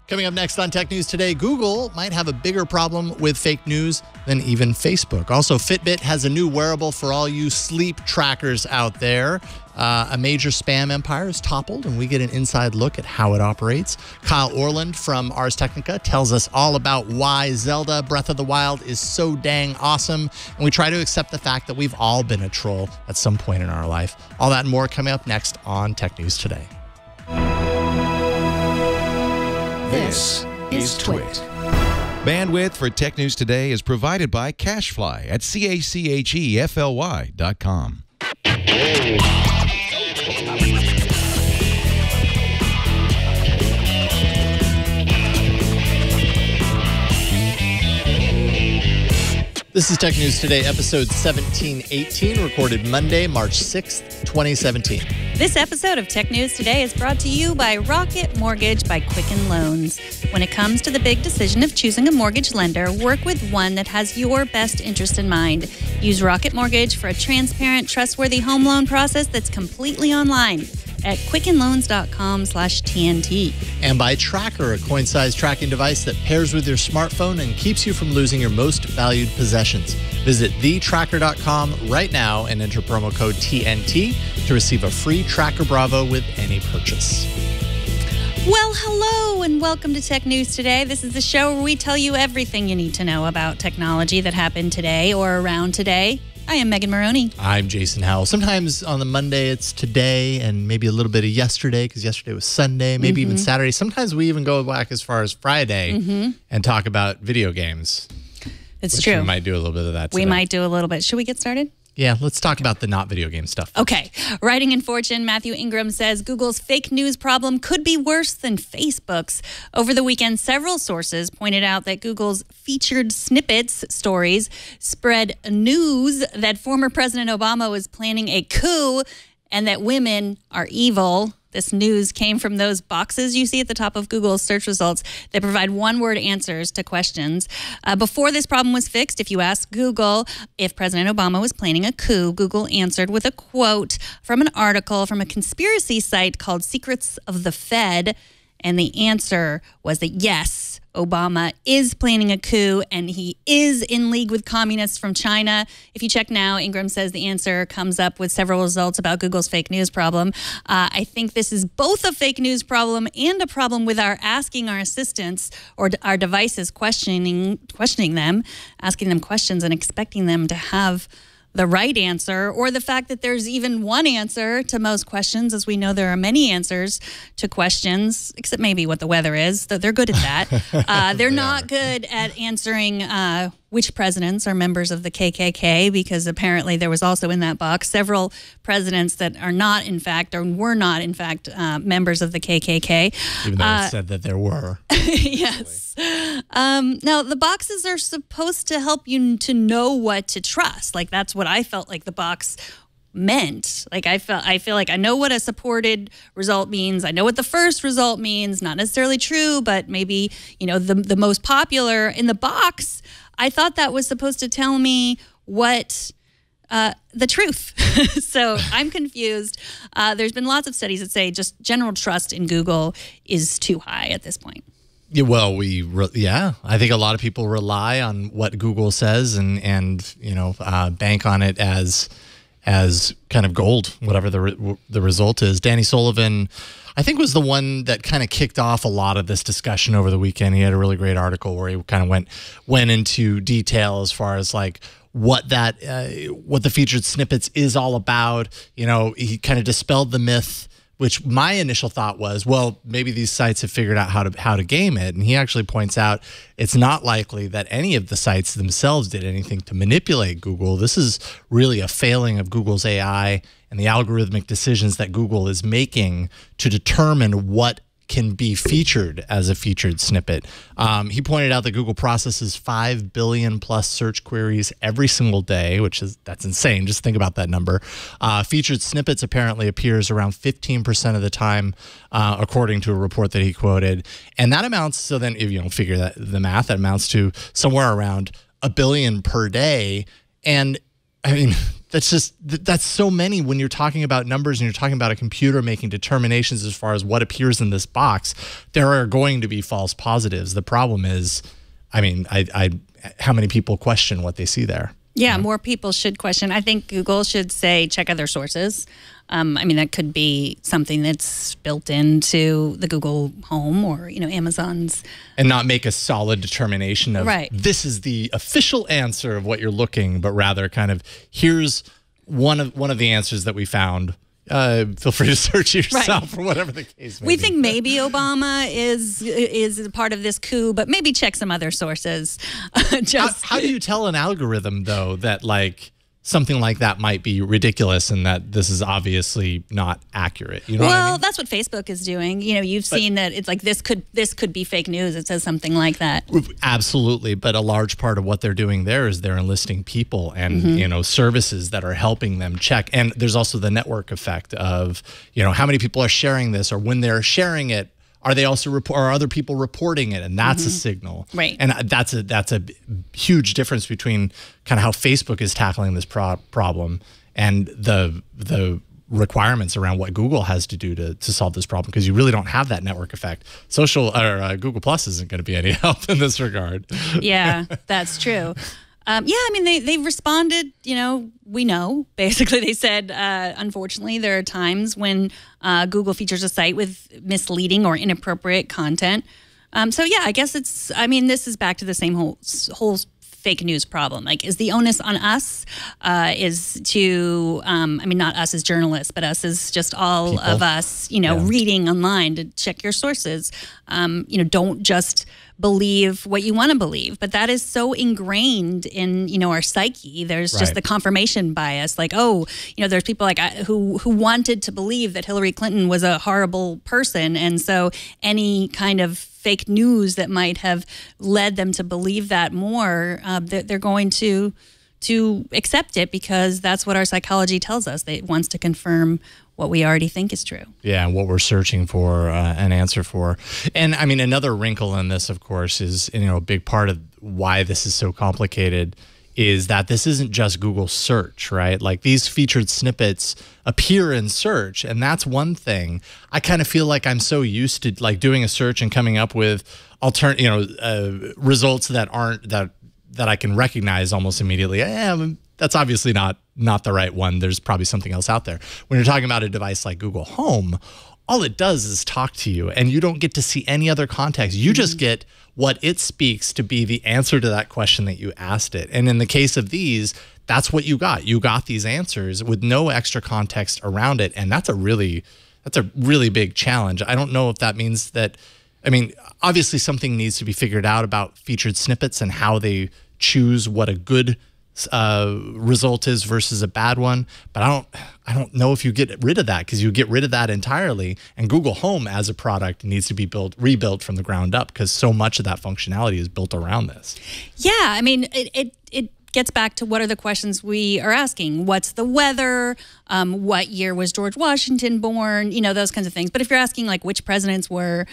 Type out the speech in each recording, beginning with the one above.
Coming up next on Tech News Today, Google might have a bigger problem with fake news than even Facebook. Also, Fitbit has a new wearable for all you sleep trackers out there. A major spam empire is toppled, and we get an inside look at how it operates. Kyle Orland from Ars Technica tells us all about why Zelda Breath of the Wild is so dang awesome, and we try to accept the fact that we've all been a troll at some point in our life. All that and more coming up next on Tech News Today. This is Twit. Bandwidth for Tech News Today is provided by CacheFly at CACHEFLY.com. This is Tech News Today, episode 1718, recorded Monday, March 6th, 2017. This episode of Tech News Today is brought to you by Rocket Mortgage by Quicken Loans. When it comes to the big decision of choosing a mortgage lender, work with one that has your best interest in mind. Use Rocket Mortgage for a transparent, trustworthy home loan process that's completely online at quickenloans.com/TNT. And by Tracker, a coin-sized tracking device that pairs with your smartphone and keeps you from losing your most valued possessions. Visit thetracker.com right now and enter promo code TNT to receive a free Tracker Bravo with any purchase. Well, hello and welcome to Tech News Today. This is the show where we tell you everything you need to know about technology that happened today or around today. I am Megan Maroney. I'm Jason Howell. Sometimes on the Monday it's today and maybe a little bit of yesterday because yesterday was Sunday, maybe even Saturday. Sometimes we even go back as far as Friday and talk about video games. It's true. We might do a little bit of that today. We might do a little bit. Should we get started? Yeah, let's talk about the not video game stuff. Okay. Writing in Fortune, Matthew Ingram says Google's fake news problem could be worse than Facebook's. Over the weekend, several sources pointed out that Google's featured snippets stories spread news that former President Obama was planning a coup and that women are evil. This news came from those boxes you see at the top of Google's search results that provide one-word answers to questions. Before this problem was fixed, if you asked Google if President Obama was planning a coup, Google answered with a quote from an article from a conspiracy site called Secrets of the Fed. And the answer was that yes, Obama is planning a coup and he is in league with communists from China. If you check now, Ingram says the answer comes up with several results about Google's fake news problem. I think this is both a fake news problem and a problem with our asking our assistants or our devices questioning them, asking them questions and expecting them to have the right answer, or the fact that there's even one answer to most questions. As we know, there are many answers to questions, except maybe what the weather is. They're good at that. They're not good at answering which presidents are members of the KKK, because apparently there was also in that box several presidents that are not, in fact, or were not, in fact, members of the KKK. Even though it said that there were. Yes. Now, the boxes are supposed to help you to know what to trust. Like, that's what I felt like the box meant. Like, I feel like I know what a supported result means. I know what the first result means. Not necessarily true, but maybe, you know, the most popular in the box. I thought that was supposed to tell me what the truth. So I'm confused. There's been lots of studies that say just general trust in Google is too high at this point. Yeah, well, I think a lot of people rely on what Google says and you know, bank on it as kind of gold, whatever the result is. Danny Sullivan, I think, was the one that kind of kicked off a lot of this discussion over the weekend. He had a really great article where he kind of went into detail as far as like what the featured snippets is all about. You know, he kind of dispelled the myth, which my initial thought was, well, maybe these sites have figured out how to game it. And he actually points out it's not likely that any of the sites themselves did anything to manipulate Google. This is really a failing of Google's AI and the algorithmic decisions that Google is making to determine what can be featured as a featured snippet. He pointed out that Google processes 5 billion plus search queries every single day, that's insane. Just think about that number. Featured snippets apparently appears around 15% of the time, according to a report that he quoted. And that amounts, so then if you don't figure that the math, that amounts to somewhere around 1 billion per day. And I mean, that's so many when you're talking about numbers and you're talking about a computer making determinations as far as what appears in this box. There are going to be false positives. The problem is, I mean, how many people question what they see there? Yeah, more people should question. I think Google should say, check other sources. I mean, that could be something that's built into the Google Home or, Amazon's. And not make a solid determination of this is the official answer of what you're looking, but rather kind of here's one of the answers that we found. Feel free to search yourself or whatever the case may be. We think maybe Obama is part of this coup, but maybe check some other sources. How do you tell an algorithm, though, that something like that might be ridiculous and that this is obviously not accurate? You know what I mean? That's what Facebook is doing. You've seen that it's like this could be fake news. It says something like that. Absolutely, but a large part of what they're doing there is they're enlisting people and services that are helping them check. And there's also the network effect of how many people are sharing this, or when they're sharing it, are they also are other people reporting it? And that's a signal, right? And that's a huge difference between kind of how Facebook is tackling this problem and the requirements around what Google has to do to solve this problem, because you really don't have that network effect. Google Plus isn't going to be any help in this regard. Yeah, that's true. I mean, they responded, we know. Basically, they said, unfortunately, there are times when Google features a site with misleading or inappropriate content. I guess this is back to the same whole fake news problem. Like, is the onus on us is to, not us as journalists, but us as just all people of us, reading online to check your sources. Don't just believe what you want to believe, but that is so ingrained in our psyche. There's just the confirmation bias, like, there's people who wanted to believe that Hillary Clinton was a horrible person, and so any kind of fake news that might have led them to believe that more, they're going to accept it because that's what our psychology tells us. It wants to confirm what we already think is true. Yeah, and what we're searching for an answer for. And I mean, another wrinkle in this, of course, is a big part of why this is so complicated is that this isn't just Google search, right? Like, these featured snippets appear in search, and that's one thing. I kind of feel like I'm so used to doing a search and coming up with results that aren't that I can recognize almost immediately. That's obviously not the right one. There's probably something else out there. When you're talking about a device like Google Home, all it does is talk to you, and you don't get to see any other context. You just get what it speaks to be the answer to that question that you asked it. And in the case of these, that's what you got. You got these answers with no extra context around it, and that's a really big challenge. I don't know if that means that, obviously something needs to be figured out about featured snippets and how they choose what a good result is versus a bad one, but I don't know if you get rid of that, because you get rid of that entirely, and Google Home as a product needs to be rebuilt from the ground up, because so much of that functionality is built around this. Yeah, it gets back to what are the questions we are asking. What's the weather? What year was George Washington born? Those kinds of things. But if you're asking which presidents were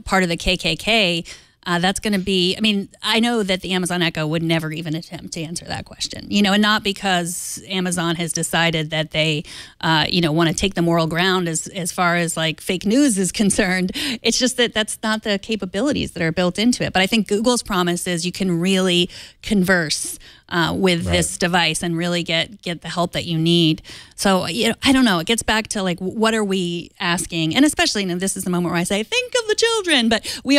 part of the KKK, that's going to be, I know that the Amazon Echo would never even attempt to answer that question, and not because Amazon has decided that they, want to take the moral ground as far as fake news is concerned. It's just that that's not the capabilities that are built into it. But I think Google's promise is you can really converse with this device and really get the help that you need. So, I don't know. It gets back to what are we asking? And especially, this is the moment where I say, think of the children. But we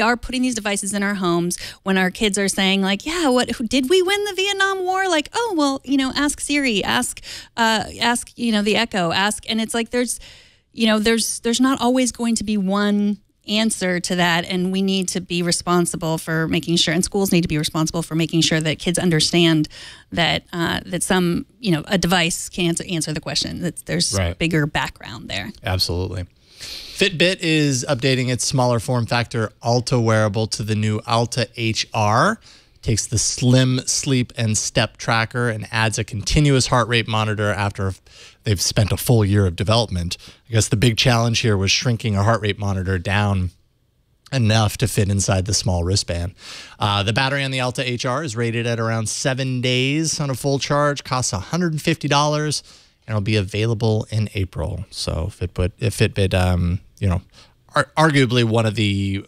are putting these devices in our homes when our kids are saying did we win the Vietnam War? Ask Siri, ask the Echo, and it's there's not always going to be one answer to that, and we need to be responsible for making sure, and schools need to be responsible for making sure that kids understand that a device can't answer the question. That there's bigger background there. Absolutely. Fitbit is updating its smaller form factor Alta wearable to the new Alta HR. Takes the slim sleep and step tracker and adds a continuous heart rate monitor after they've spent a full year of development. I guess the big challenge here was shrinking a heart rate monitor down enough to fit inside the small wristband. The battery on the Alta HR is rated at around 7 days on a full charge, costs $150, and it'll be available in April. So Fitbit, you know, arguably one of the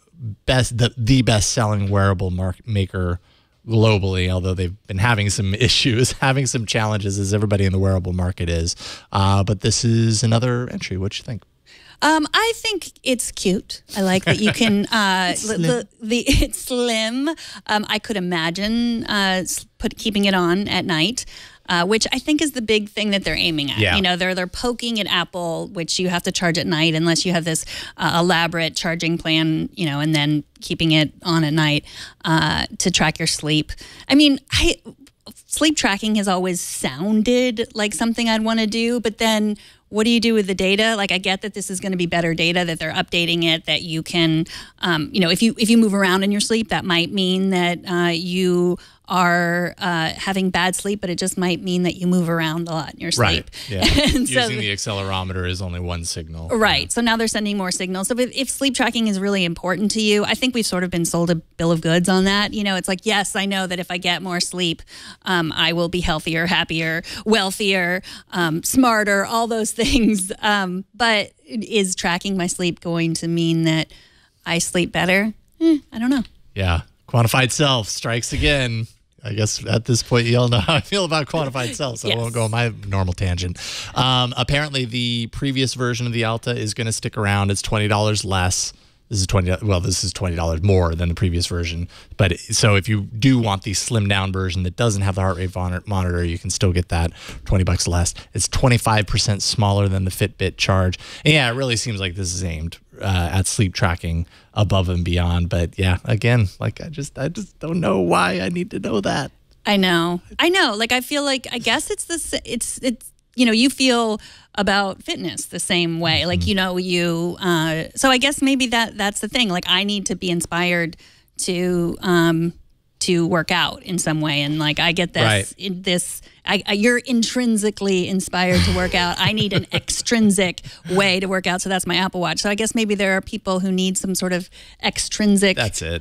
best-selling wearable maker globally, although they've been having some issues, having some challenges, as everybody in the wearable market is. But this is another entry. What do you think? I think it's cute. I like that you can, it's slim. I could imagine keeping it on at night, which I think is the big thing that they're aiming at. Yeah. You know, they're poking at Apple, which you have to charge at night unless you have this elaborate charging plan, you know, and then keeping it on at night to track your sleep. I mean, sleep tracking has always sounded like something I'd want to do, but then what do you do with the data? Like, I get that this is going to be better data, that they're updating it, that you can, you know, if you move around in your sleep, that might mean that you are having bad sleep, but it just might mean that you move around a lot in your sleep. Right. Yeah. Using the accelerometer is only one signal. Right. Yeah. So now they're sending more signals. So if sleep tracking is really important to you, I think we've sort of been sold a bill of goods on that. You know, it's like, yes, I know that if I get more sleep, I will be healthier, happier, wealthier, smarter, all those things. But is tracking my sleep going to mean that I sleep better? I don't know. Yeah. Quantified self strikes again. I guess at this point, you all know how I feel about quantified self, so yes. I won't go on my normal tangent. Apparently, the previous version of the Alta is going to stick around. It's $20 less. This is $20 more than the previous version. But so if you do want the slimmed down version that doesn't have the heart rate monitor, you can still get that $20 less. It's 25% smaller than the Fitbit Charge. And yeah, it really seems like this is aimed at sleep tracking above and beyond. But yeah, again, like I just don't know why I need to know that. I know. Like, I feel like, I guess it's you know, you feel about fitness the same way. Like, you know, so I guess maybe that's the thing. Like, I need to be inspired to work out in some way. And like, I get this, right. You're intrinsically inspired to work out. I need an extrinsic way to work out. So that's my Apple Watch. So I guess maybe there are people who need some sort of extrinsic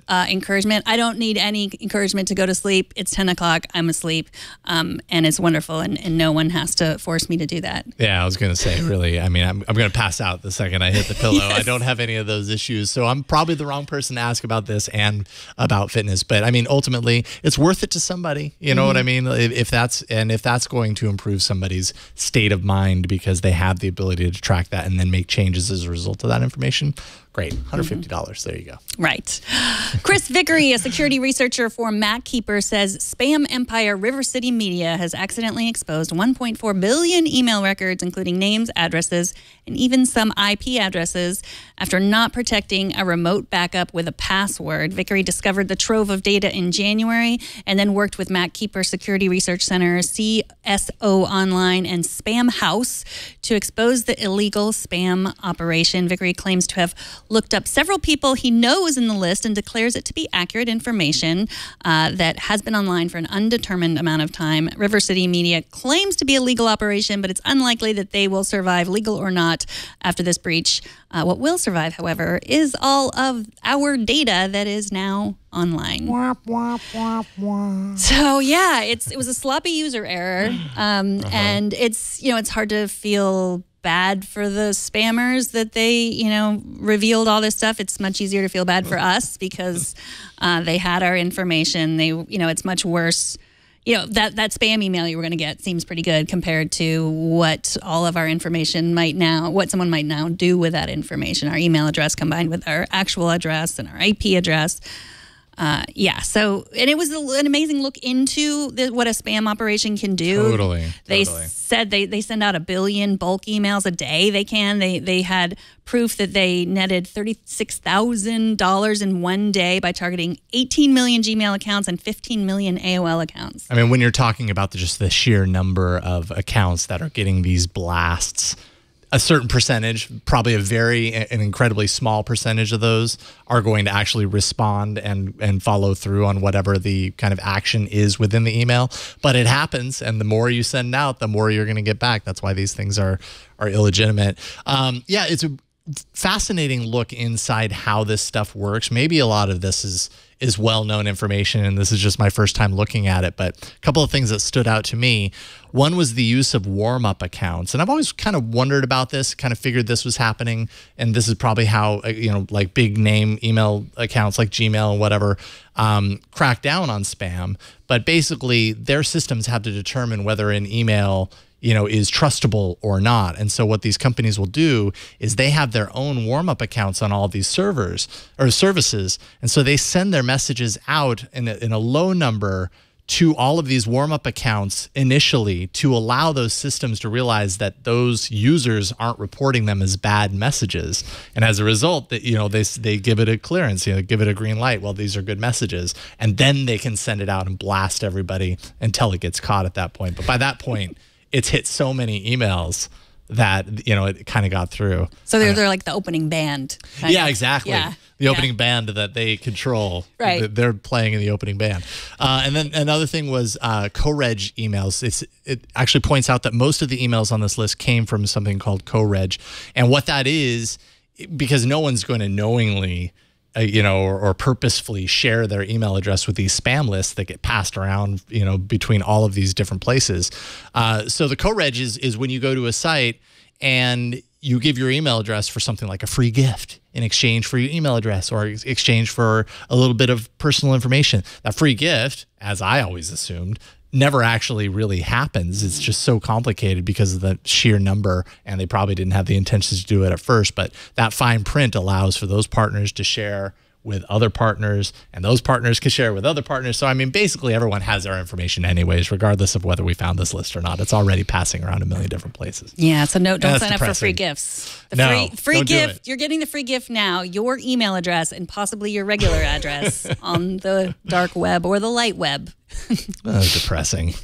encouragement. I don't need any encouragement to go to sleep. It's 10 o'clock. I'm asleep. And it's wonderful. And no one has to force me to do that. Yeah, I was going to say, really, I mean, I'm going to pass out the second I hit the pillow. Yes. I don't have any of those issues. So I'm probably the wrong person to ask about this and about fitness. But I mean, ultimately, it's worth it to somebody. You know what I mean? If that's going to improve somebody's state of mind because they have the ability to track that and then make changes as a result of that information, great. $150. There you go. Right. Chris Vickery, a security researcher for MacKeeper, says spam empire River City Media has accidentally exposed 1.4 billion email records, including names, addresses, and even some IP addresses, after not protecting a remote backup with a password. Vickery discovered the trove of data in January and then worked with MacKeeper Security Research Center, CSO Online, and Spam House to expose the illegal spam operation. Vickery claims to have looked up several people he knows in the list and declares it to be accurate information that has been online for an undetermined amount of time. River City Media claims to be a legal operation, but it's unlikely that they will survive, legal or not, after this breach. What will survive, however, is all of our data that is now online. So yeah, it was a sloppy user error, and it's hard to feel bad for the spammers that they revealed all this stuff. It's much easier to feel bad for us because they had our information. It's much worse. That spam email you were going to get seems pretty good compared to what all of our information what someone might now do with that information. Our email address combined with our actual address and our IP address. So, and it was an amazing look into what a spam operation can do. Totally. They said they send out 1 billion bulk emails a day. They had proof that they netted $36,000 in one day by targeting 18 million Gmail accounts and 15 million AOL accounts. I mean, when you're talking about just the sheer number of accounts that are getting these blasts, a certain percentage, probably an incredibly small percentage of those are going to actually respond and follow through on whatever the kind of action is within the email. But it happens, and the more you send out, the more you're going to get back. That's why these things are illegitimate. It's fascinating look inside how this stuff works. Maybe a lot of this is well-known information, and this is just my first time looking at it, but a couple of things that stood out to me. One was the use of warm-up accounts, and I've always kind of wondered about this, kind of figured this was happening, and this is probably how, like big name email accounts like Gmail and whatever crack down on spam. But basically, their systems have to determine whether an email is trustable or not. And so what these companies will do is they have their own warm-up accounts on all of these servers or services. And so they send their messages out in a low number to all of these warm-up accounts initially to allow those systems to realize that those users aren't reporting them as bad messages. And as a result, that they give it a clearance, give it a green light. Well, these are good messages. And then they can send it out and blast everybody until it gets caught at that point. But by that point, it's hit so many emails that, it kind of got through. So they're like the opening band. Yeah, exactly. Yeah. The opening band that they control. Right. They're playing in the opening band. And then another thing was co-reg emails. It actually points out that most of the emails on this list came from something called co-reg. And what that is, because no one's going to knowingly or purposefully share their email address with these spam lists that get passed around, between all of these different places. So the co-reg is when you go to a site and you give your email address for something like a free gift in exchange for your email address or exchange for a little bit of personal information. That free gift, as I always assumed, never actually really happens. It's just so complicated because of the sheer number, and they probably didn't have the intentions to do it at first, but that fine print allows for those partners to share with other partners, and those partners can share with other partners. So, I mean, basically everyone has our information anyways, regardless of whether we found this list or not. It's already passing around a million different places. Yeah, so don't sign up for free gifts. No, free don't gift, do it. you're getting the free gift now, your email address and possibly your regular address on the dark web or the light web. Depressing.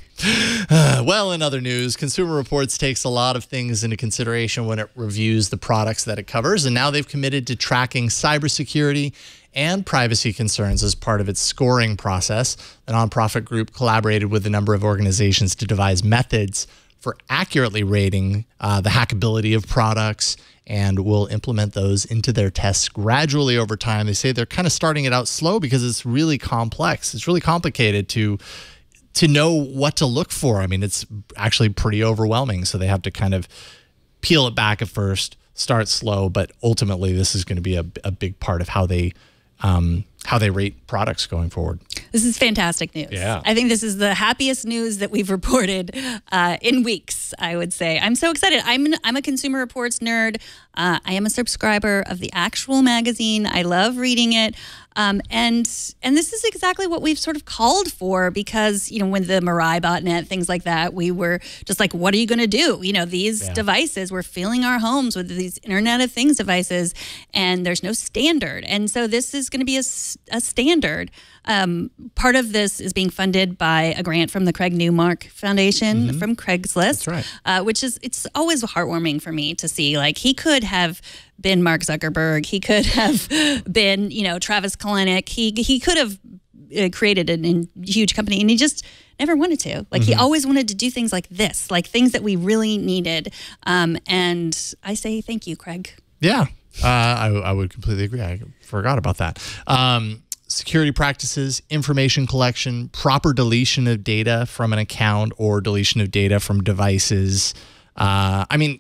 Well, in other news, Consumer Reports takes a lot of things into consideration when it reviews the products that it covers, and now they've committed to tracking cybersecurity and privacy concerns as part of its scoring process. The nonprofit group collaborated with a number of organizations to devise methods for accurately rating the hackability of products, and will implement those into their tests gradually over time. They say they're kind of starting it out slow because it's really complex. It's really complicated to know what to look for. I mean, it's actually pretty overwhelming. So they have to kind of peel it back at first, start slow, but ultimately this is going to be a big part of how they rate products going forward. This is fantastic news. Yeah. I think this is the happiest news that we've reported in weeks, I would say. I'm so excited. I'm a Consumer Reports nerd. I am a subscriber of the actual magazine. I love reading it. And this is exactly what we've sort of called for because, when the Mirai botnet, things like that, we were just like, what are you going to do? These devices, we're filling our homes with these Internet of Things devices, and there's no standard. And so this is going to be a standard. Part of this is being funded by a grant from the Craig Newmark Foundation from Craigslist. That's right. It's always heartwarming for me to see, like, he could have been Mark Zuckerberg. He could have been, Travis Kalanick. He could have created a huge company, and he just never wanted to. Like, he always wanted to do things like this, like things that we really needed. And I say thank you, Craig. Yeah, I would completely agree. I forgot about that. Security practices, information collection, proper deletion of data from an account or deletion of data from devices. I mean,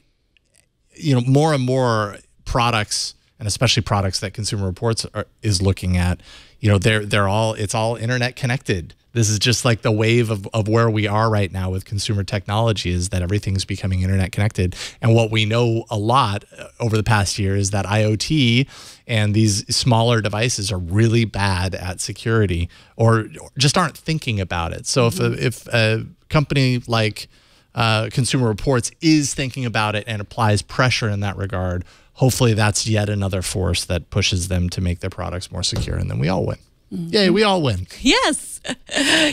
more and more products, and especially products that Consumer Reports is looking at, it's all internet connected. This is just like the wave of where we are right now with consumer technology, is that everything's becoming internet connected. And what we know a lot over the past year is that IoT and these smaller devices are really bad at security, or just aren't thinking about it. So if a company like Consumer Reports is thinking about it and applies pressure in that regard, hopefully that's yet another force that pushes them to make their products more secure, and then we all win. Yay, we all win. Yes,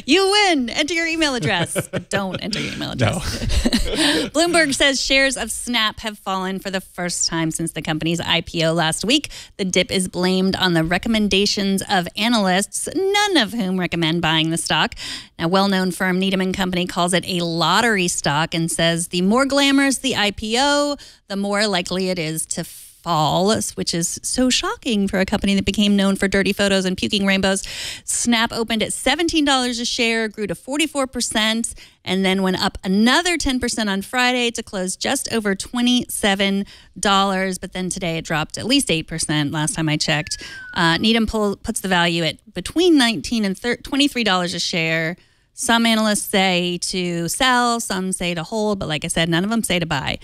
you win. Enter your email address, but don't enter your email address. No. Bloomberg says shares of Snap have fallen for the first time since the company's IPO last week. The dip is blamed on the recommendations of analysts, none of whom recommend buying the stock. Now, well-known firm Needham & Company calls it a lottery stock and says the more glamorous the IPO, the more likely it is to fall, which is so shocking for a company that became known for dirty photos and puking rainbows. Snap opened at $17 a share, grew to 44%, and then went up another 10% on Friday to close just over $27. But then today it dropped at least 8% last time I checked. Needham puts the value at between $19 and $23 a share. Some analysts say to sell, some say to hold, but like I said, none of them say to buy.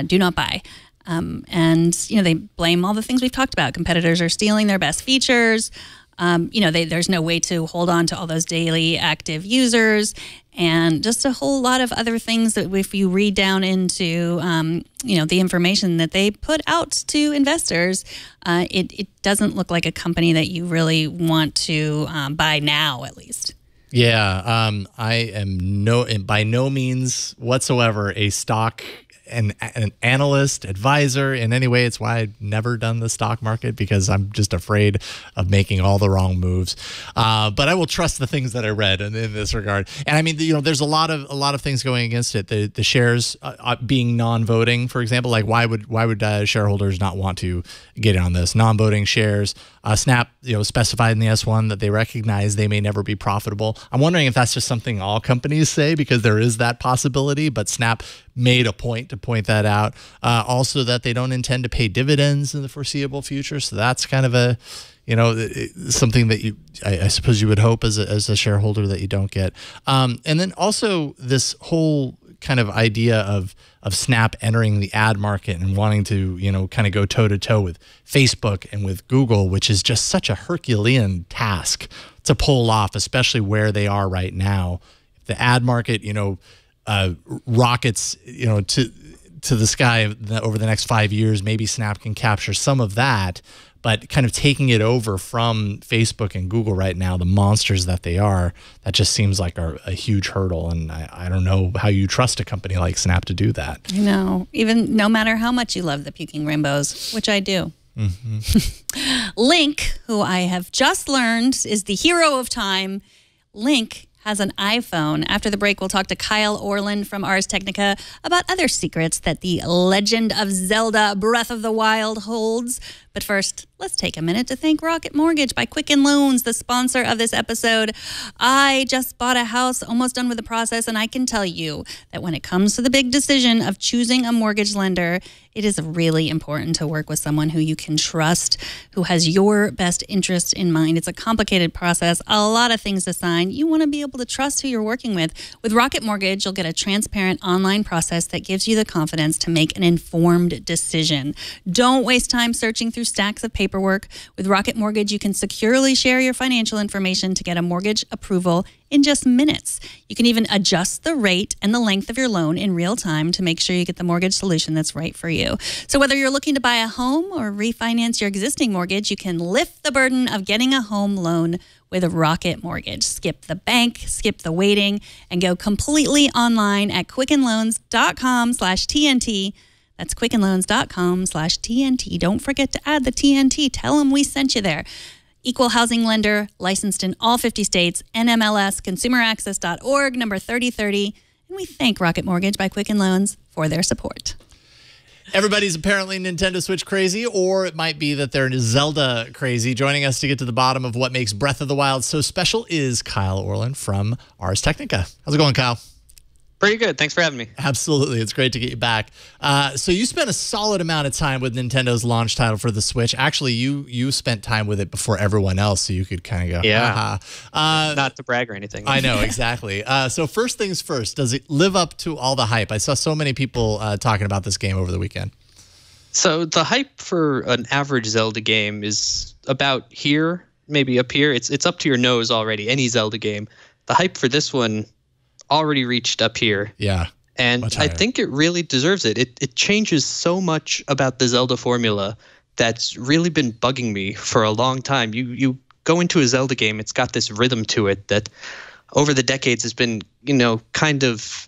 Do not buy. And, they blame all the things we've talked about. Competitors are stealing their best features. There's no way to hold on to all those daily active users and just a whole lot of other things that if you read down into, the information that they put out to investors, it doesn't look like a company that you really want to buy now, at least. Yeah, I am by no means whatsoever a stock an analyst, advisor in any way. It's why I've never done the stock market, because I'm just afraid of making all the wrong moves. But I will trust the things that I read in this regard. And I mean, there's a lot of things going against it. The shares being non-voting, for example, like why would shareholders not want to get in on this? Non-voting shares. Snap, specified in the S1 that they recognize they may never be profitable. I'm wondering if that's just something all companies say, because there is that possibility, but Snap made a point to point that out. Also that they don't intend to pay dividends in the foreseeable future. So that's kind of a, something that I suppose you would hope as a shareholder that you don't get. And then also this whole kind of idea of Snap entering the ad market and wanting to, kind of go toe-to-toe with Facebook and with Google, which is just such a Herculean task to pull off, especially where they are right now. If the ad market, rockets, to the sky over the next 5 years, maybe Snap can capture some of that. But kind of taking it over from Facebook and Google right now, the monsters that they are, that just seems like a huge hurdle. And I don't know how you trust a company like Snap to do that. Even no matter how much you love the puking rainbows, which I do. Mm-hmm. Link, who I have just learned is the hero of time, Link has an iPhone. After the break, we'll talk to Kyle Orland from Ars Technica about other secrets that the legend of Zelda Breath of the Wild holds. But first, let's take a minute to thank Rocket Mortgage by Quicken Loans, the sponsor of this episode. I just bought a house, almost done with the process, and I can tell you that when it comes to the big decision of choosing a mortgage lender, it is really important to work with someone who you can trust, who has your best interest in mind. It's a complicated process, a lot of things to sign. You want to be able to trust who you're working with. With Rocket Mortgage, you'll get a transparent online process that gives you the confidence to make an informed decision. Don't waste time searching through stacks of paperwork. With Rocket Mortgage, you can securely share your financial information to get a mortgage approval in just minutes. You can even adjust the rate and the length of your loan in real time to make sure you get the mortgage solution that's right for you. So whether you're looking to buy a home or refinance your existing mortgage, you can lift the burden of getting a home loan with a Rocket Mortgage. Skip the bank, skip the waiting, and go completely online at quickenloans.com/TNT. That's quickenloans.com/TNT. Don't forget to add the TNT. Tell them we sent you there. Equal housing lender, licensed in all 50 states, NMLS, consumeraccess.org, number 3030. And we thank Rocket Mortgage by Quicken Loans for their support. Everybody's apparently Nintendo Switch crazy, or it might be that they're Zelda crazy. Joining us to get to the bottom of what makes Breath of the Wild so special is Kyle Orland from Ars Technica. How's it going, Kyle? Pretty good. Thanks for having me. Absolutely. It's great to get you back. So you spent a solid amount of time with Nintendo's launch title for the Switch. Actually, you spent time with it before everyone else, so you could kind of go, yeah. Not to brag or anything. I know, exactly. So first things first, does it live up to all the hype? I saw so many people talking about this game over the weekend. So the hype for an average Zelda game is about here, maybe up here. It's up to your nose already, any Zelda game. The hype for this one already reached up here. Yeah. And I think it really deserves it. It changes so much about the Zelda formula that's really been bugging me for a long time. You go into a Zelda game, it's got this rhythm to it that over the decades has been, kind of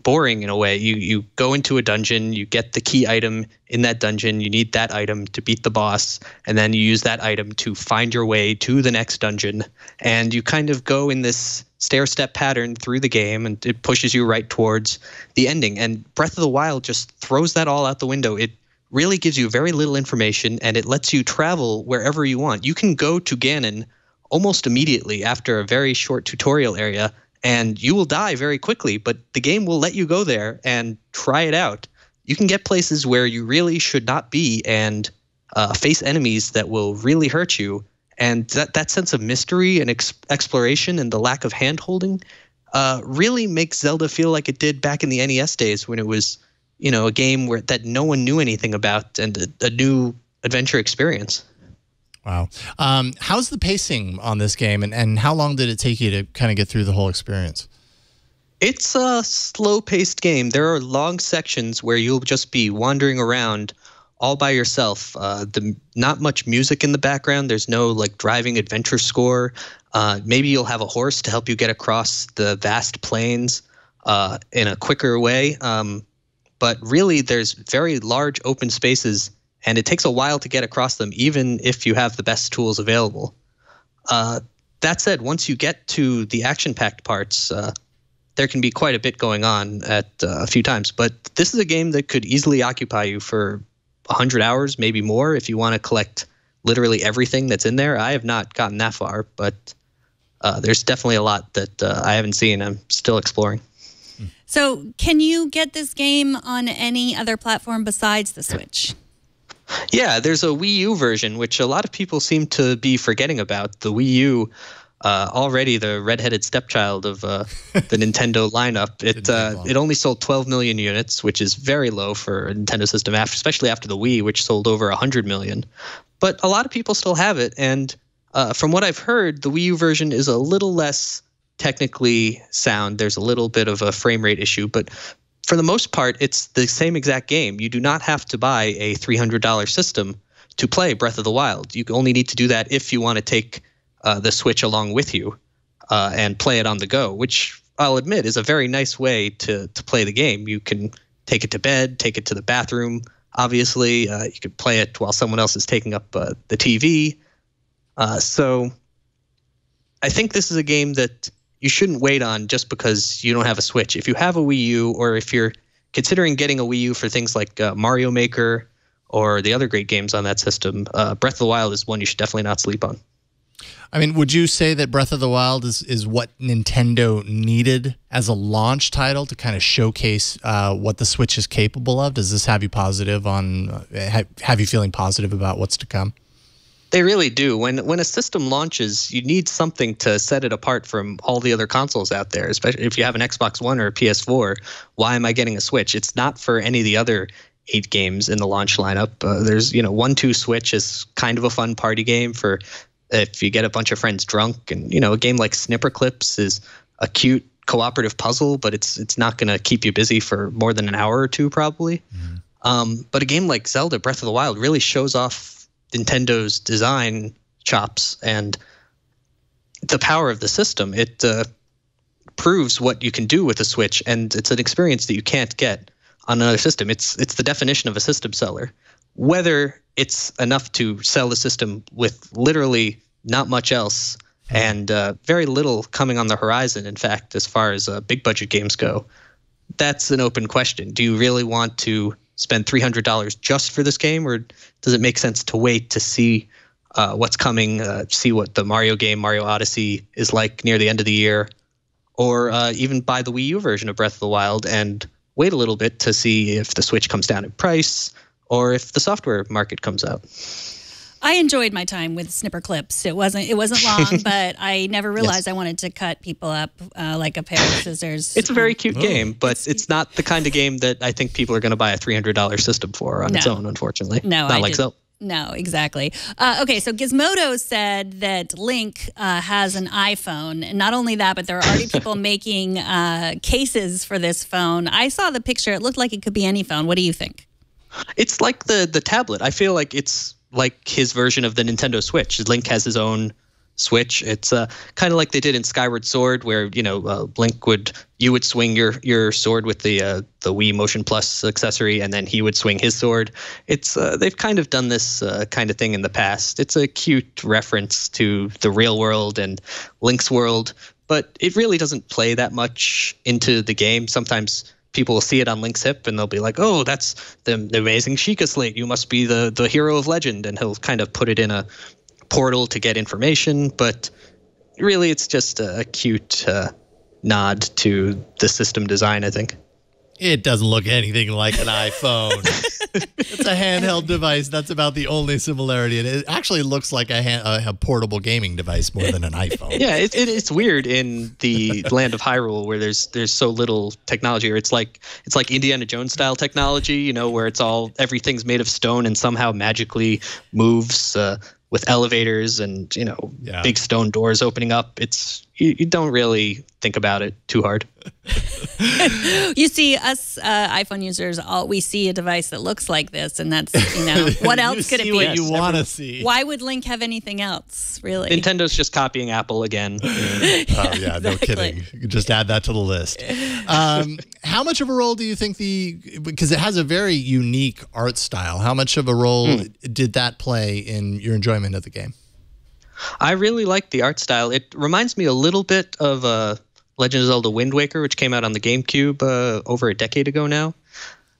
boring in a way. You go into a dungeon, you get the key item in that dungeon, you need that item to beat the boss, and then you use that item to find your way to the next dungeon. And you kind of go in this stair-step pattern through the game, and it pushes you right towards the ending. And Breath of the Wild just throws that all out the window. It really gives you very little information, and it lets you travel wherever you want. You can go to Ganon almost immediately after a very short tutorial area, and you will die very quickly, but the game will let you go there and try it out. You can get places where you really should not be and face enemies that will really hurt you. And that sense of mystery and exploration and the lack of hand-holding really makes Zelda feel like it did back in the NES days when it was, a game that no one knew anything about and a new adventure experience. Wow. How's the pacing on this game, and how long did it take you to kind of get through the whole experience? It's a slow-paced game. There are long sections where you'll just be wandering around all by yourself. Not much music in the background. There's no driving adventure score. Maybe you'll have a horse to help you get across the vast plains in a quicker way. But really, there's very large open spaces, and it takes a while to get across them, even if you have the best tools available. That said, once you get to the action-packed parts, there can be quite a bit going on at a few times. But this is a game that could easily occupy you for 100 hours, maybe more, if you want to collect literally everything that's in there. I have not gotten that far, but there's definitely a lot that I haven't seen. I'm still exploring. So can you get this game on any other platform besides the Switch? Yeah, there's a Wii U version, which a lot of people seem to be forgetting about. The Wii U, already the redheaded stepchild of the Nintendo lineup. It only sold 12 million units, which is very low for a Nintendo system, especially after the Wii, which sold over 100 million. But a lot of people still have it, and from what I've heard, the Wii U version is a little less technically sound. There's a little bit of a frame rate issue, but for the most part, it's the same exact game. You do not have to buy a $300 system to play Breath of the Wild. You only need to do that if you want to take the Switch along with you and play it on the go, which I'll admit is a very nice way to play the game. You can take it to bed, take it to the bathroom. Obviously, you could play it while someone else is taking up the TV. So I think this is a game that you shouldn't wait on just because you don't have a Switch. If you have a Wii U, or if you're considering getting a Wii U for things like Mario Maker or the other great games on that system, Breath of the Wild is one you should definitely not sleep on. I mean, would you say that Breath of the Wild is what Nintendo needed as a launch title to kind of showcase what the Switch is capable of? Does this have you positive on have you feeling positive about what's to come? They really do. When a system launches, you need something to set it apart from all the other consoles out there, especially if you have an Xbox One or a PS4. Why am I getting a Switch? It's not for any of the other 8 games in the launch lineup. There's 1-2 Switch is kind of a fun party game for if you get a bunch of friends drunk, and a game like Snipper Clips is a cute cooperative puzzle, but it's not going to keep you busy for more than an hour or two probably. Mm-hmm. But a game like Zelda Breath of the Wild really shows off Nintendo's design chops and the power of the system. It proves what you can do with a Switch, and it's an experience that you can't get on another system. It's the definition of a system seller. Whether it's enough to sell the system with literally not much else and very little coming on the horizon, in fact, as far as big budget games go, that's an open question. Do you really want to spend $300 just for this game, or does it make sense to wait to see what's coming, see what the Mario game, Mario Odyssey, is like near the end of the year, or even buy the Wii U version of Breath of the Wild and wait a little bit to see if the Switch comes down in price or if the software market comes out? I enjoyed my time with Snipper Clips. It wasn't long, but I never realized I wanted to cut people up like a pair of scissors. It's a very cute game, but it's not the kind of game that I think people are going to buy a $300 system for on its own, unfortunately. No, not like Zelda. No, exactly. Okay, so Gizmodo said that Link has an iPhone. And not only that, but there are already people making cases for this phone. I saw the picture. It looked like it could be any phone. What do you think? It's like the tablet. I feel like it's like his version of the Nintendo Switch. Link has his own Switch. It's kind of like they did in Skyward Sword, where Link would swing your sword with the Wii Motion Plus accessory, and then he would swing his sword. It's they've kind of done this kind of thing in the past. It's a cute reference to the real world and Link's world, but it really doesn't play that much into the game. Sometimes people will see it on Link's hip and they'll be like, oh, that's the amazing Sheikah slate. You must be the hero of legend. And he'll kind of put it in a portal to get information. But really, it's just a cute nod to the system design, I think. It doesn't look anything like an iPhone. It's a handheld device. That's about the only similarity. And it actually looks like a portable gaming device more than an iPhone. Yeah, it's weird in the land of Hyrule where there's so little technology, or it's like Indiana Jones style technology, you know, where everything's made of stone and somehow magically moves with elevators and, you know, big stone doors opening up. You don't really think about it too hard. You see, us iPhone users, we see a device that looks like this, and that's, you know, what else could it be? What you want to see. Why would Link have anything else, really? Nintendo's just copying Apple again. Oh, yeah, no kidding. You can just add that to the list. How much of a role do you think because it has a very unique art style, how much of a role did that play in your enjoyment of the game? I really like the art style. It reminds me a little bit of Legend of Zelda Wind Waker, which came out on the GameCube over a decade ago now.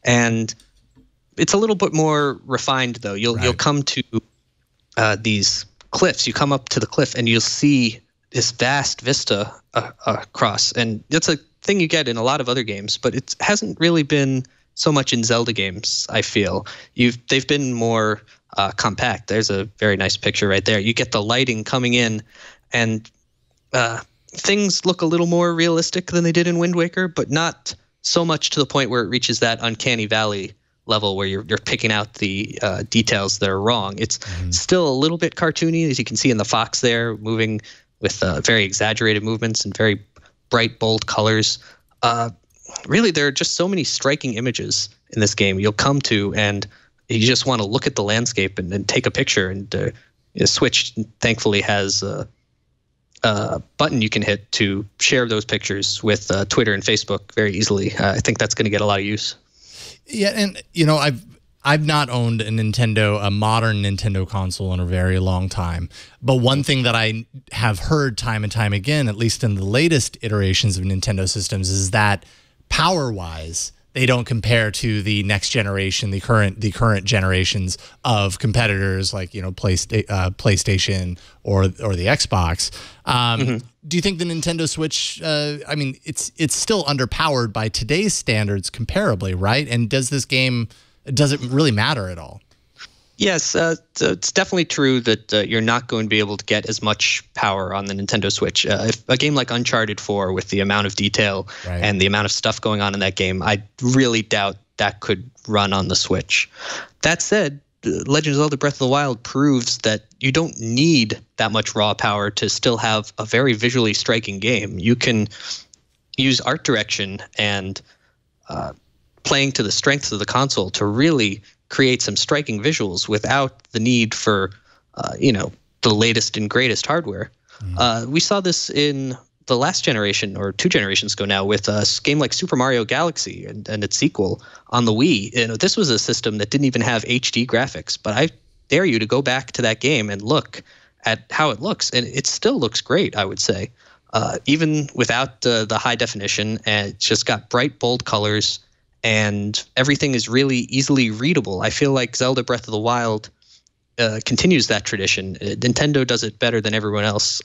And it's a little bit more refined, though. You'll come to these cliffs. You come up to the cliff, and you'll see this vast vista across. And that's a thing you get in a lot of other games, but it hasn't really been so much in Zelda games, I feel. They've been more compact. There's a very nice picture right there. You get the lighting coming in, and things look a little more realistic than they did in Wind Waker, but not so much to the point where it reaches that uncanny valley level where you're picking out the details that are wrong. It's still a little bit cartoony, as you can see in the fox there, moving with very exaggerated movements and very bright, bold colors. Really, there are just so many striking images in this game you'll come to, and you just want to look at the landscape and take a picture. And Switch, thankfully, has a button you can hit to share those pictures with Twitter and Facebook very easily. I think that's going to get a lot of use. Yeah, and you know, I've not owned a modern Nintendo console in a very long time. But one thing that I have heard time and time again, at least in the latest iterations of Nintendo systems, is that power-wise, they don't compare to the next generation, the current generations of competitors like, you know, PlayStation or the Xbox. Do you think the Nintendo Switch? I mean, it's still underpowered by today's standards, comparably, right? And does it really matter at all? Yes, it's definitely true that you're not going to be able to get as much power on the Nintendo Switch. If a game like Uncharted 4, with the amount of detail and the amount of stuff going on in that game, I really doubt that could run on the Switch. That said, Legend of Zelda Breath of the Wild proves that you don't need that much raw power to still have a very visually striking game. You can use art direction and playing to the strengths of the console to really create some striking visuals without the need for, the latest and greatest hardware. We saw this in the last generation, or 2 generations ago now, with a game like Super Mario Galaxy and its sequel on the Wii. You know, this was a system that didn't even have HD graphics, but I dare you to go back to that game and look at how it looks, and it still looks great, I would say. Even without the high definition, and it's just got bright, bold colors, and everything is really easily readable. I feel like Zelda Breath of the Wild continues that tradition. Nintendo does it better than everyone else.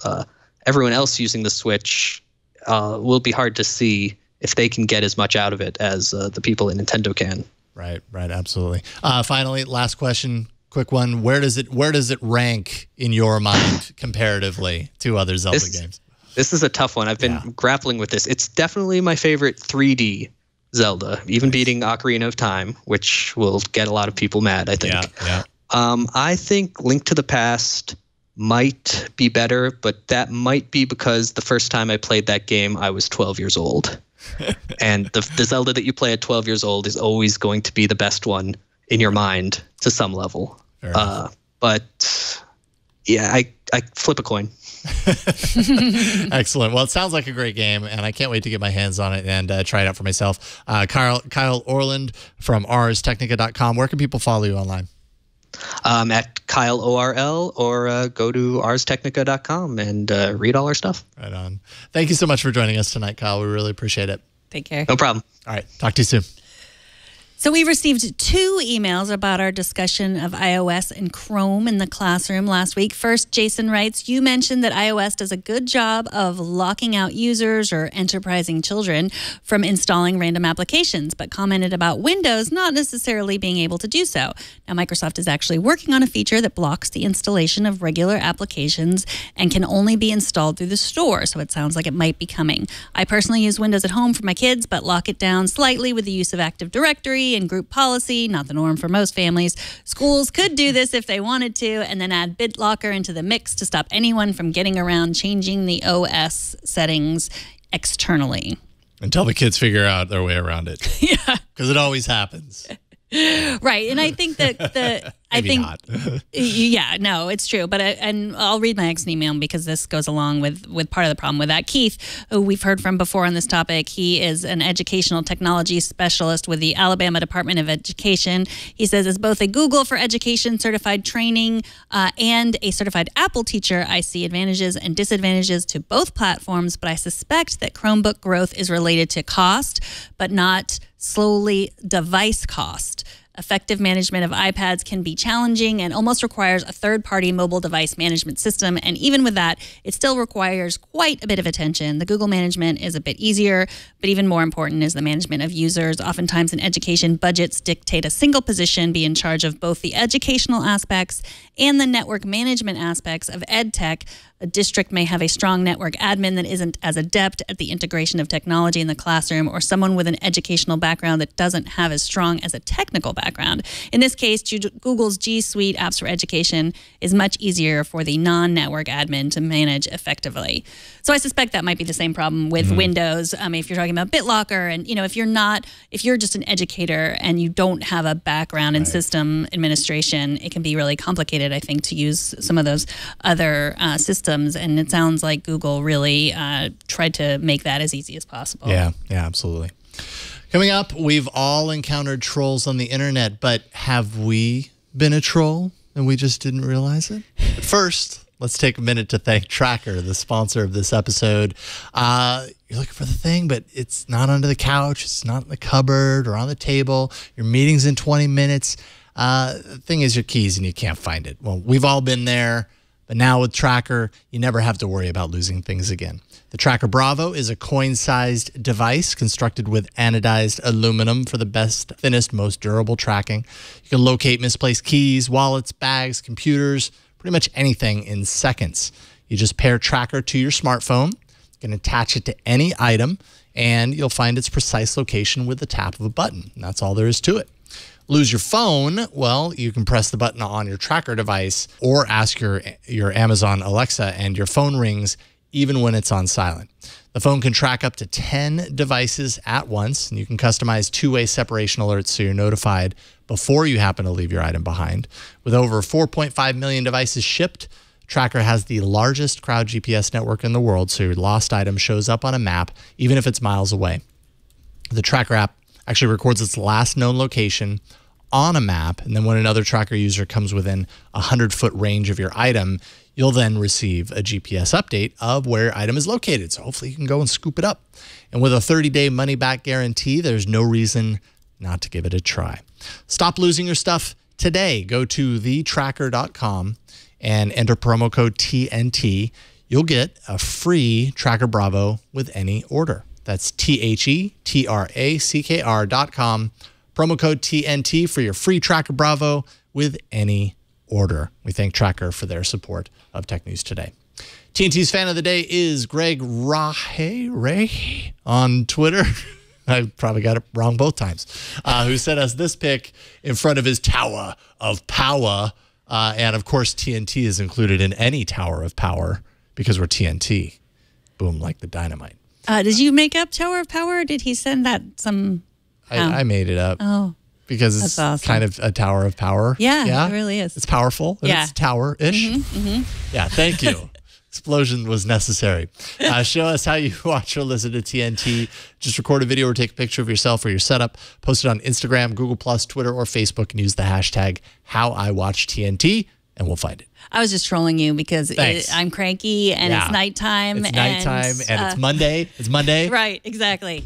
Everyone else using the Switch will be hard to see if they can get as much out of it as the people at Nintendo can. Right, absolutely. Finally, last question, quick one. Where does it rank in your mind comparatively to other Zelda games? This is a tough one. I've been grappling with this. It's definitely my favorite 3D Zelda, even beating Ocarina of Time, which will get a lot of people mad, I think. Yeah. I think Link to the Past might be better, but that might be because the first time I played that game, I was 12 years old. And the Zelda that you play at 12 years old is always going to be the best one in your mind to some level. But yeah, I flip a coin. Excellent. Well, it sounds like a great game, and I can't wait to get my hands on it and try it out for myself. Kyle Orland from arstechnica.com. Where can people follow you online? At Kyle ORL, or go to arstechnica.com and read all our stuff. Right on. Thank you so much for joining us tonight, Kyle. We really appreciate it. Take care. No problem. All right. Talk to you soon. So we received 2 emails about our discussion of iOS and Chrome in the classroom last week. First, Jason writes, you mentioned that iOS does a good job of locking out users or enterprising children from installing random applications, but commented about Windows not necessarily being able to do so. Now, Microsoft is actually working on a feature that blocks the installation of regular applications and can only be installed through the store, so it sounds like it might be coming. I personally use Windows at home for my kids, but lock it down slightly with the use of Active Directory and group policy, not the norm for most families. Schools could do this if they wanted to, and then add BitLocker into the mix to stop anyone from getting around changing the OS settings externally. Until the kids figure out their way around it. Yeah. Because it always happens. Right. And I think that Not. Yeah, no, it's true. But and I'll read my next email because this goes along with part of the problem with that. Keith, who we've heard from before on this topic, he is an educational technology specialist with the Alabama Department of Education. He says, as both a Google for Education certified training and a certified Apple teacher, I see advantages and disadvantages to both platforms, but I suspect that Chromebook growth is related to cost, but not slowly device cost. Effective management of iPads can be challenging and almost requires a third-party mobile device management system. And even with that, it still requires quite a bit of attention. The Google management is a bit easier, but even more important is the management of users. Oftentimes in education, budgets dictate a single position be in charge of both the educational aspects and the network management aspects of ed tech. A district may have a strong network admin that isn't as adept at the integration of technology in the classroom, or someone with an educational background that doesn't have as strong as a technical background. In this case, Google's G Suite Apps for Education is much easier for the non-network admin to manage effectively. So I suspect that might be the same problem with Windows. If you're talking about BitLocker, and if you're just an educator and you don't have a background in system administration, it can be really complicated, I think, to use some of those other systems. And it sounds like Google really tried to make that as easy as possible. Yeah, absolutely. Coming up, we've all encountered trolls on the internet, but have we been a troll and we just didn't realize it? But first, let's take a minute to thank Tracker, the sponsor of this episode. You're looking for the thing, but it's not under the couch. It's not in the cupboard or on the table. Your meeting's in 20 minutes. The thing is your keys and you can't find it. Well, we've all been there. But now with Tracker, you never have to worry about losing things again. The Tracker Bravo is a coin-sized device constructed with anodized aluminum for the best, thinnest, most durable tracking. You can locate misplaced keys, wallets, bags, computers, pretty much anything in seconds. You just pair Tracker to your smartphone. You can attach it to any item, and you'll find its precise location with the tap of a button. And that's all there is to it. Lose your phone, well, you can press the button on your Tracker device or ask your Amazon Alexa, and your phone rings even when it's on silent. The phone can track up to 10 devices at once, and you can customize two-way separation alerts so you're notified before you happen to leave your item behind. With over 4.5 million devices shipped, Tracker has the largest crowd GPS network in the world, so your lost item shows up on a map even if it's miles away. The Tracker app actually records its last known location on a map, and then when another Tracker user comes within a 100-foot range of your item, you'll then receive a GPS update of where your item is located. So hopefully you can go and scoop it up. And with a 30-day money-back guarantee, there's no reason not to give it a try. Stop losing your stuff today. Go to thetracker.com and enter promo code TNT. You'll get a free Tracker Bravo with any order. That's TheTracker.com. Promo code TNT for your free Tracker Bravo with any order. We thank Tracker for their support of Tech News Today. TNT's fan of the day is Greg Ray on Twitter. I probably got it wrong both times. Who sent us this pic in front of his Tower of Power. And of course, TNT is included in any Tower of Power because we're TNT. Boom, like the dynamite. Did you make up Tower of Power, or did he send that some... I made it up. Oh, because it's awesome. Kind of a tower of power. Yeah, it really is. It's powerful. Yeah. It's tower-ish. Yeah, thank you. Explosion was necessary. Show us how you watch or listen to TNT. Just record a video or take a picture of yourself or your setup. Post it on Instagram, Google+, Twitter, or Facebook, and use the hashtag HowIWatchTNT, and we'll find it. I was just trolling you because I'm cranky and it's nighttime. It's nighttime and it's Monday. It's Monday. Right, exactly.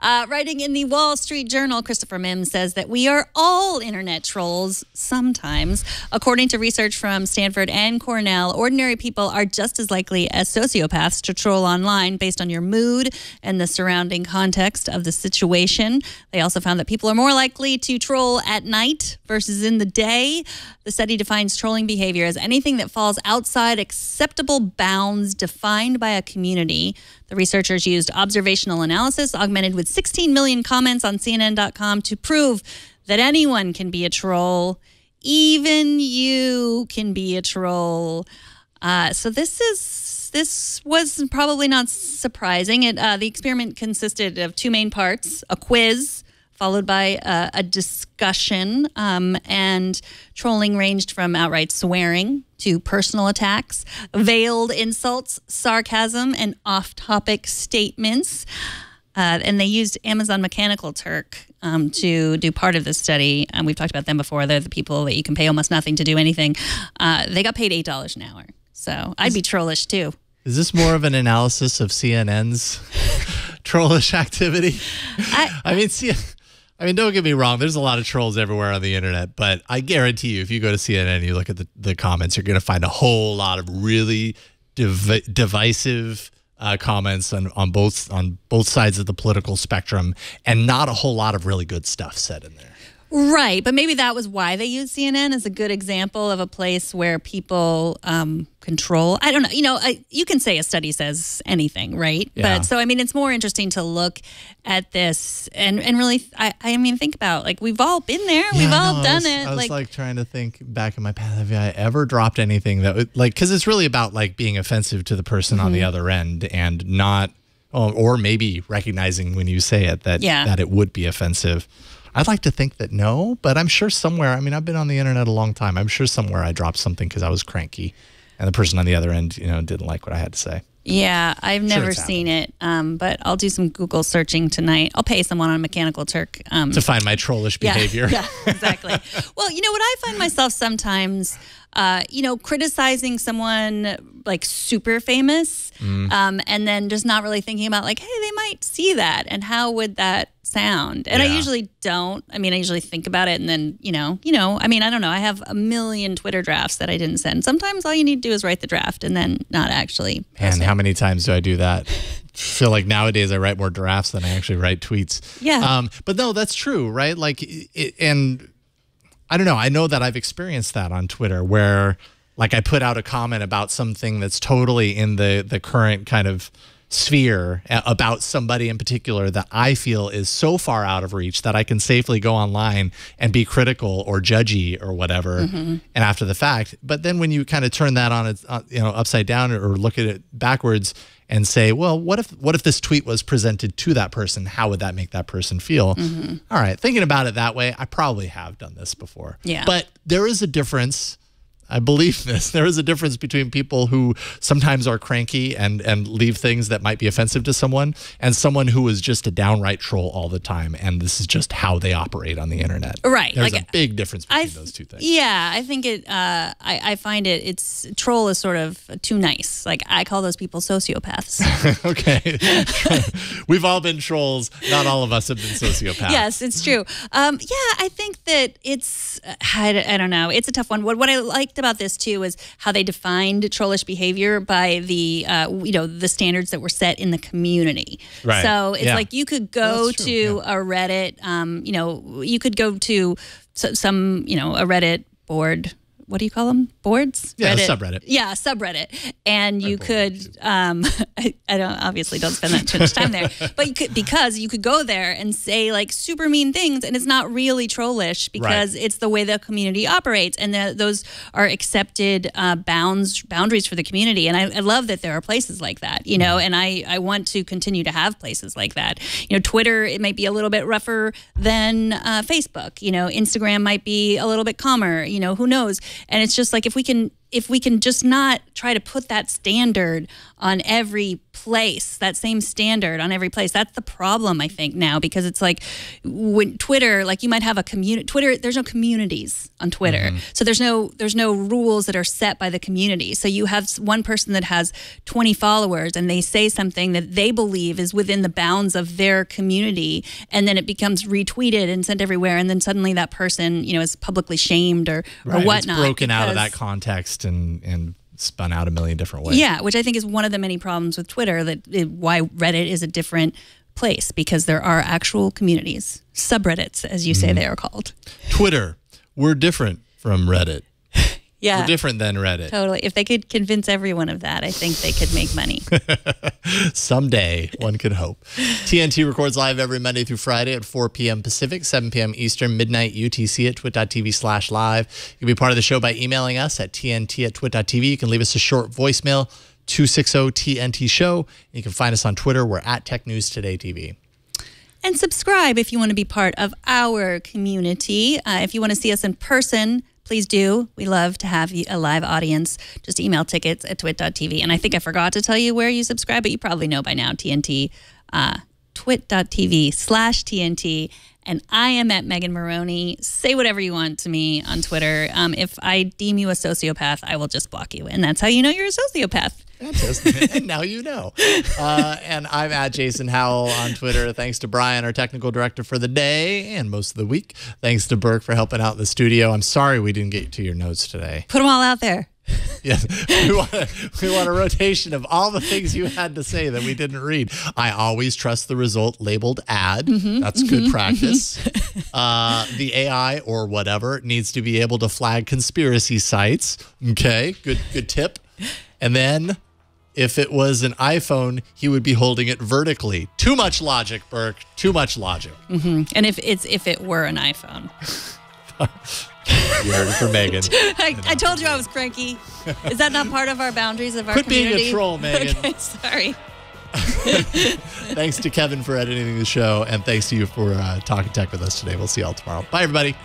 Writing in the Wall Street Journal, Christopher Mims says that we are all internet trolls sometimes. According to research from Stanford and Cornell, ordinary people are just as likely as sociopaths to troll online based on your mood and the surrounding context of the situation. They also found that people are more likely to troll at night versus in the day. The study defines trolling behavior as anything that falls outside acceptable bounds defined by a community. The researchers used observational analysis augmented with 16 million comments on CNN.com to prove that anyone can be a troll. Even you can be a troll. So this was probably not surprising. The experiment consisted of two main parts: a quiz followed by a discussion, and trolling ranged from outright swearing to personal attacks, veiled insults, sarcasm, and off-topic statements. And they used Amazon Mechanical Turk to do part of the study. We've talked about them before. They're the people that you can pay almost nothing to do anything. They got paid $8 an hour. So I'd be trollish too. Is this more of an analysis of CNN's trollish activity? I mean, don't get me wrong. There's a lot of trolls everywhere on the internet, but I guarantee you, if you go to CNN and you look at the comments, you're going to find a whole lot of really divisive comments on both sides of the political spectrum, and not a whole lot of really good stuff said in there. Right, but maybe that was why they used CNN as a good example of a place where people control. I don't know. You know, you can say a study says anything, right? Yeah. But so, I mean, it's more interesting to look at this and really, I mean, think about, like, we've all been there. Yeah, we've all done it. I was like trying to think back in my past. Have I ever dropped anything that would, like, because it's really about like being offensive to the person on the other end and not, or maybe recognizing when you say it that it would be offensive. I'd like to think that no, but I'm sure somewhere, I mean, I've been on the internet a long time. I'm sure somewhere I dropped something because I was cranky and the person on the other end, didn't like what I had to say. Yeah, I've never seen it, but I'll do some Google searching tonight. I'll pay someone on Mechanical Turk. To find my trollish behavior. Yeah, exactly. Well, you know what, I find myself sometimes, criticizing someone like super famous, and then just not really thinking about like, hey, they might see that, and how would that sound? And I usually don't. I mean, I usually think about it, and then, I mean, I don't know. I have a million Twitter drafts that I didn't send. Sometimes all you need to do is write the draft and then not actually post And it. how many times do I do that? I feel like nowadays I write more drafts than I actually write tweets. Yeah. But no, that's true, right? Like, and I don't know. I know that I've experienced that on Twitter where, like, I put out a comment about something that's totally in the current kind of sphere about somebody in particular that I feel is so far out of reach that I can safely go online and be critical or judgy or whatever, and after the fact. But then when you kind of turn that on its, upside down, or look at it backwards and say, well, what if this tweet was presented to that person? How would that make that person feel? All right, thinking about it that way, I probably have done this before. Yeah. But there is a difference. I believe this. There is a difference between people who sometimes are cranky and leave things that might be offensive to someone, and someone who is just a downright troll all the time, and this is just how they operate on the internet. Right. There's a big difference between those two things. Yeah, I think I find it's troll is sort of too nice. Like, I call those people sociopaths. Okay. We've all been trolls. Not all of us have been sociopaths. Yes, it's true. I think that it's, I don't know. It's a tough one. What I liked about this too is how they defined trollish behavior by the the standards that were set in the community. Right. So it's like you could go to a Reddit, you could go to some a Reddit board. What do you call them? Boards? Yeah, Reddit. subreddit. Yeah, subreddit. And you could, I obviously don't spend that too much time there, but because you could go there and say like super mean things, and it's not really trollish because it's the way the community operates, and those are accepted boundaries for the community. And I love that there are places like that, and I want to continue to have places like that. Twitter, it might be a little bit rougher than Facebook. Instagram might be a little bit calmer. Who knows? And it's just like, if we can if we can just not try to put that standard on every place, that same standard on every place. That's the problem, I think, now, because it's like when Twitter, like you might have a community. Twitter, there's no communities on Twitter. So there's no rules that are set by the community. So you have one person that has 20 followers and they say something that they believe is within the bounds of their community, and then it becomes retweeted and sent everywhere, and then suddenly that person, is publicly shamed or whatnot. It's broken out of that context and spun out a million different ways. Yeah, which I think is one of the many problems with Twitter, why Reddit is a different place, because there are actual communities, subreddits, as you say they are called. Twitter, we're different from Reddit. Yeah. We're different than Reddit. Totally. If they could convince everyone of that, I think they could make money. Someday, one could hope. TNT records live every Monday through Friday at 4 p.m. Pacific, 7 p.m. Eastern, midnight UTC at twit.tv/live. You can be part of the show by emailing us at tnt@twit.tv. You can leave us a short voicemail, 260-TNT-SHOW. You can find us on Twitter. We're at Tech News Today TV. And subscribe if you want to be part of our community. If you want to see us in person, please do. We love to have a live audience. Just email tickets@twit.tv. And I think I forgot to tell you where you subscribe, but you probably know by now, TNT, twit.tv/TNT. And I am at Megan Maroney. Say whatever you want to me on Twitter. If I deem you a sociopath, I will just block you. And that's how you know you're a sociopath. Fantastic. And now you know. And I'm at Jason Howell on Twitter. Thanks to Brian, our technical director for the day and most of the week. Thanks to Burke for helping out in the studio. I'm sorry we didn't get to your notes today. Put them all out there. Yes, we want a rotation of all the things you had to say that we didn't read. I always trust the result labeled ad. That's good practice. The AI or whatever needs to be able to flag conspiracy sites. Okay, good tip. And then if it was an iPhone, he would be holding it vertically. Too much logic, Burke. Too much logic. And if it were an iPhone. You heard it from Megan. I told you I was cranky. Is that not part of our boundaries of our Quit community? being a troll, Megan. Okay, sorry. Thanks to Kevin for editing the show, and thanks to you for talking tech with us today. We'll see y'all tomorrow. Bye, everybody.